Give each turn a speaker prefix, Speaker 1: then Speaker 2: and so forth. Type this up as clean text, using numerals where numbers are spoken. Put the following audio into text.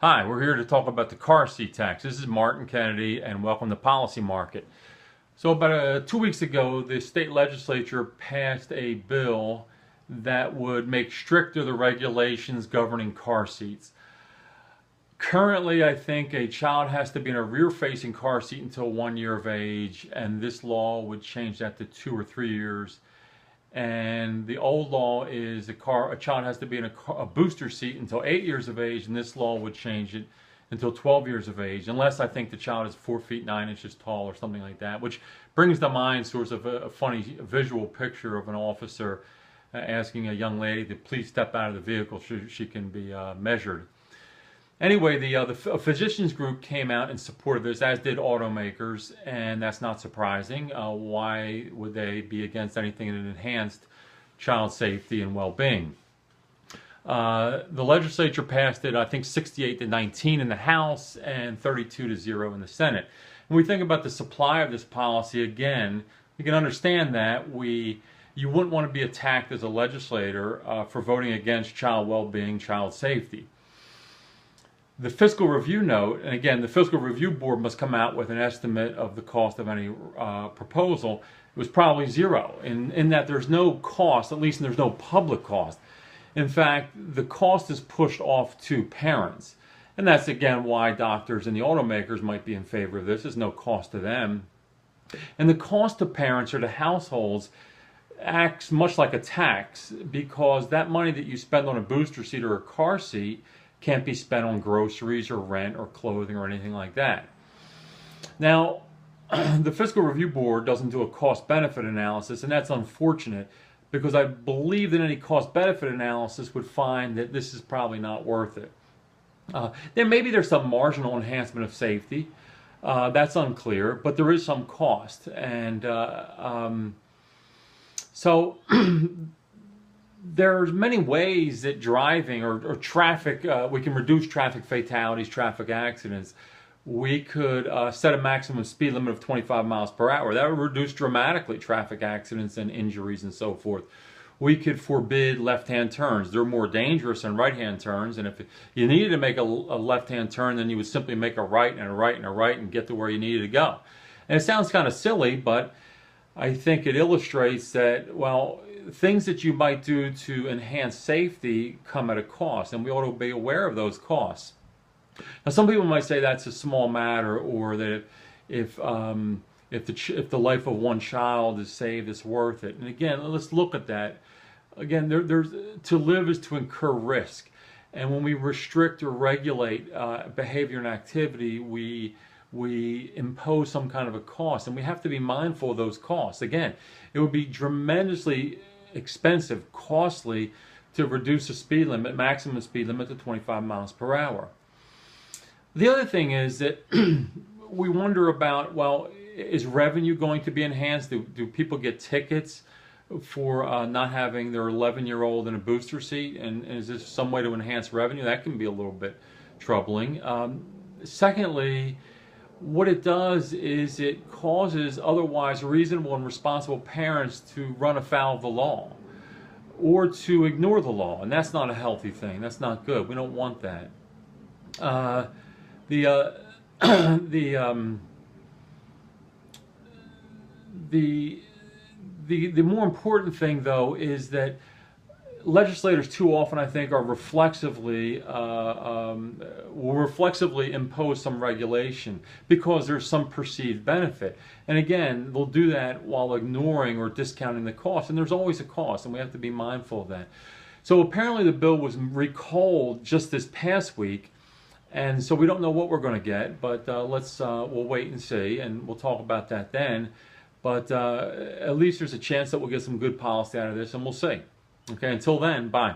Speaker 1: Hi, we're here to talk about the car seat tax. This is Martin Kennedy, and welcome to Policy Market. So about 2 weeks ago, the state legislature passed a bill that would make stricter the regulations governing car seats. Currently, I think a child has to be in a rear-facing car seat until 1 year of age, and this law would change that to 2 or 3 years. And the old law is a child has to be in a booster seat until 8 years of age, and this law would change it until 12 years of age, unless I think the child is 4 feet 9 inches tall or something like that, which brings to mind sort of a funny visual picture of an officer asking a young lady to please step out of the vehicle so she can be measured. Anyway, the physicians group came out in support of this, as did automakers, and that's not surprising. Why would they be against anything that enhanced child safety and well-being? The legislature passed it, I think, 68-19 in the House and 32-0 in the Senate. When we think about the supply of this policy, again, you can understand that you wouldn't want to be attacked as a legislator for voting against child well-being, child safety. The fiscal review note, and again, the fiscal review board must come out with an estimate of the cost of any proposal. It was probably zero, in that there's no cost, at least there's no public cost. In fact, the cost is pushed off to parents. And that's, again, why doctors and the automakers might be in favor of this. There's no cost to them. And the cost to parents or to households acts much like a tax, because that money that you spend on a booster seat or a car seat can't be spent on groceries or rent or clothing or anything like that. Now, the Fiscal Review Board doesn't do a cost-benefit analysis, and that's unfortunate, because I believe that any cost-benefit analysis would find that this is probably not worth it. Maybe there's some marginal enhancement of safety. That's unclear, but there is some cost. And so there's many ways that driving or traffic, we can reduce traffic fatalities, traffic accidents. We could set a maximum speed limit of 25 miles per hour. That would reduce dramatically traffic accidents and injuries and so forth. We could forbid left-hand turns. They're more dangerous than right-hand turns, and if you needed to make a left-hand turn, then you would simply make a right and a right and a right and get to where you needed to go. And it sounds kind of silly, but I think it illustrates that, well, things that you might do to enhance safety come at a cost, and we ought to be aware of those costs. Now, some people might say that's a small matter, or that if the life of one child is saved, it's worth it. And again, let's look at that. Again, to live is to incur risk, and when we restrict or regulate behavior and activity, we impose some kind of a cost, and we have to be mindful of those costs. Again, it would be tremendously expensive, costly, to reduce the speed limit, maximum speed limit, to 25 miles per hour. The other thing is that we wonder about, well, is revenue going to be enhanced? Do people get tickets for not having their 11-year-old in a booster seat? And is this some way to enhance revenue? That can be a little bit troubling. Secondly, what it does is it causes otherwise reasonable and responsible parents to run afoul of the law or to ignore the law, and that's not a healthy thing. That's not good. We don't want that. The more important thing, though, is that legislators too often, I think, will reflexively impose some regulation because there's some perceived benefit. And again, they'll do that while ignoring or discounting the cost. And there's always a cost, and we have to be mindful of that. So apparently the bill was recalled just this past week, and so we don't know what we're going to get. But we'll wait and see, and we'll talk about that then. But at least there's a chance that we'll get some good policy out of this, and we'll see. Okay, until then, bye.